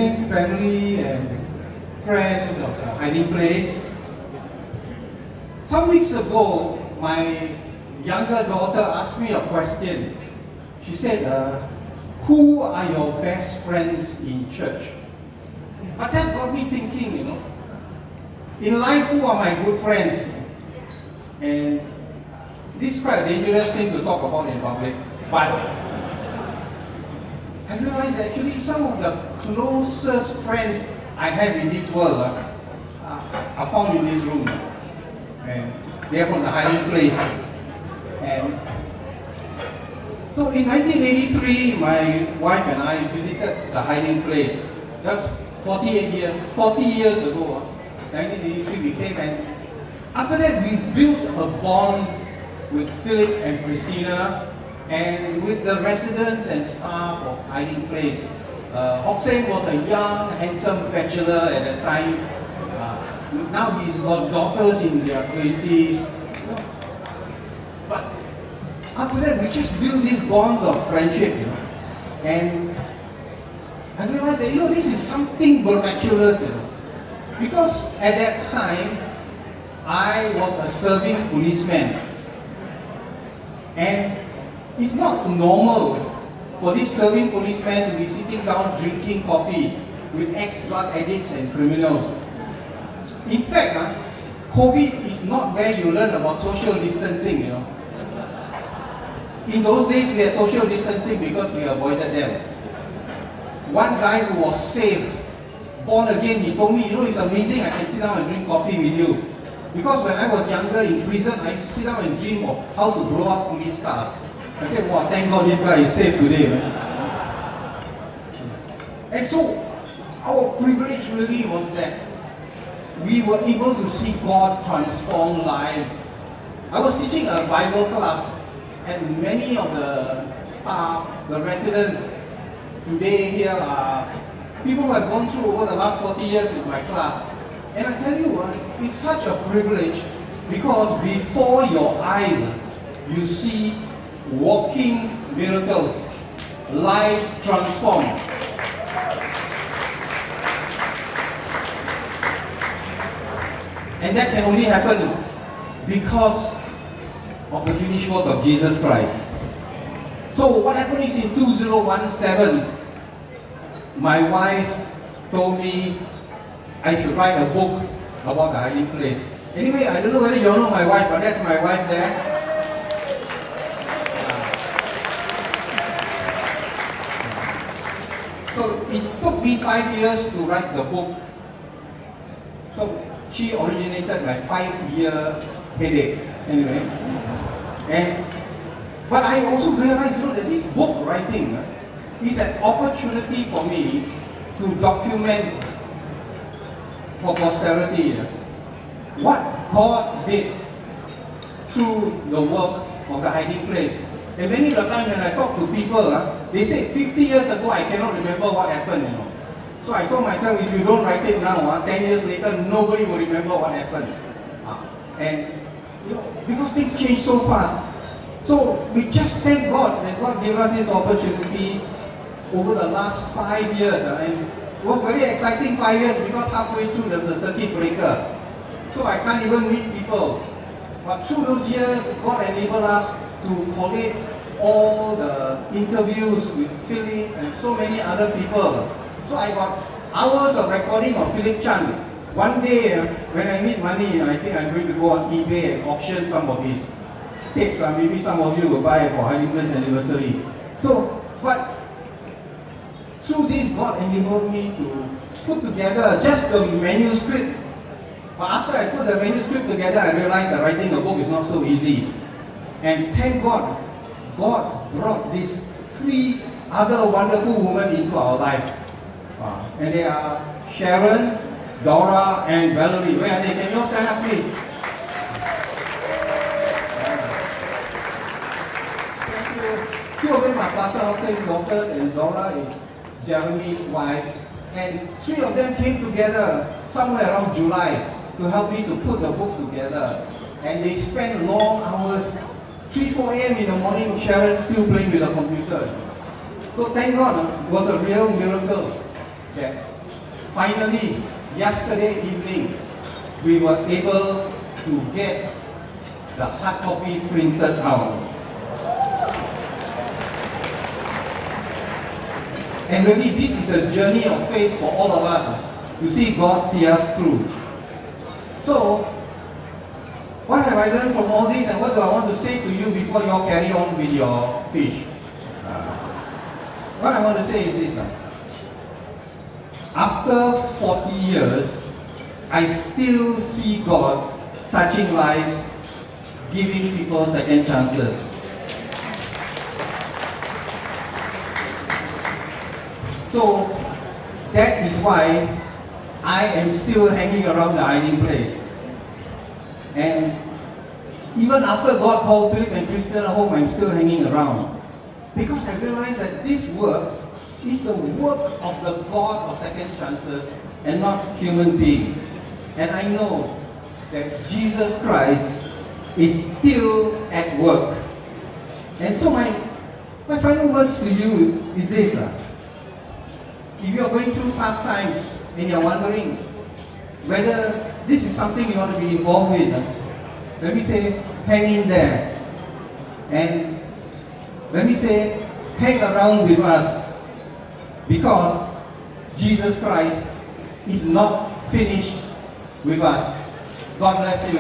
evening, family and friends of the hiding place. Some weeks ago, my younger daughter asked me a question. She said, who are your best friends in church? But that got me thinking, in life, who are my good friends? And this is quite a dangerous thing to talk about in public. But I realized actually some of the closest friends I have in this world are found in this room. And they are from the hiding place. And so in 1983, my wife and I visited the hiding place. That's 40 years ago. 1983 we came, and after that we built a bond with Philip and Christina and with the residents and staff of hiding place. Hokseng was a young, handsome bachelor at that time. Now he's got daughters in their 20s. But after that, we just built this bond of friendship, And I realized that, this is something miraculous, Because at that time, I was a serving policeman. And it's not normal for this serving policeman to be sitting down drinking coffee with ex-drug addicts and criminals. In fact, COVID is not where you learn about social distancing, In those days, we had social distancing because we avoided them. One guy who was saved, born again, he told me, it's amazing I can sit down and drink coffee with you. Because when I was younger in prison, I used to sit down and dream of how to blow up police cars. I said, wow, thank God this guy is safe today, man. And so, our privilege really was that we were able to see God transform lives. I was teaching a Bible class, and many of the staff, the residents today here are people who have gone through over the last 40 years with my class. And I tell you, it's such a privilege because before your eyes, you see walking miracles, lives transformed. And that can only happen because of the finished work of Jesus Christ. So what happened is in 2017, my wife told me I should write a book about the hiding place. Anyway, I don't know whether you all know my wife, but that's my wife there. So it took me 5 years to write the book. So she originated my 5-year headache. Anyway. But I also realized that this book writing is an opportunity for me to document for posterity what God did through the work of the hiding place. And many of the time when I talk to people, they say 50 years ago I cannot remember what happened, So I told myself, if you don't write it now, 10 years later, nobody will remember what happened. And because things change so fast. So we just thank God that God gave us this opportunity over the last 5 years. And it was very exciting 5 years because halfway through there was a circuit breaker. So I can't even meet people. But through those years, God enabled us to collate all the interviews with Philip and so many other people. So I got hours of recording of Philip Chan. One day, when I need money, I think I'm going to go on eBay and auction some of his tapes. Maybe some of you will buy for hiding place anniversary. So, but through this, God enabled me to put together just the manuscript. But after I put the manuscript together, I realized that writing a book is not so easy. And thank God, God brought these 3 other wonderful women into our life. And they are Sharon, Dora, and Valerie. Where are they? Can you all stand up, please? Thank you. 2 of them are Pastor Hokseng's daughter, and Dora is Jeremy's wife. And 3 of them came together somewhere around July to help me to put the book together. And they spent long hours, 3-4 a.m. in the morning, Sharon still playing with the computer. So thank God, it was a real miracle. that finally, yesterday evening, we were able to get the hard copy printed out. And really, this is a journey of faith for all of us to see God see us through. So, what have I learned from all this, and what do I want to say to you before you all carry on with your fish? What I want to say is this. After 40 years, I still see God touching lives, giving people second chances. So, that is why I am still hanging around the hiding place. And even after God called Philip and Christian home, I'm still hanging around. Because I realize that this work is the work of the God of second chances and not human beings. And I know that Jesus Christ is still at work. And so my final words to you is this. If you're going through tough times and you're wondering whether this is something you want to be involved with, let me say, hang in there. And let me say, hang around with us, because Jesus Christ is not finished with us. God bless you.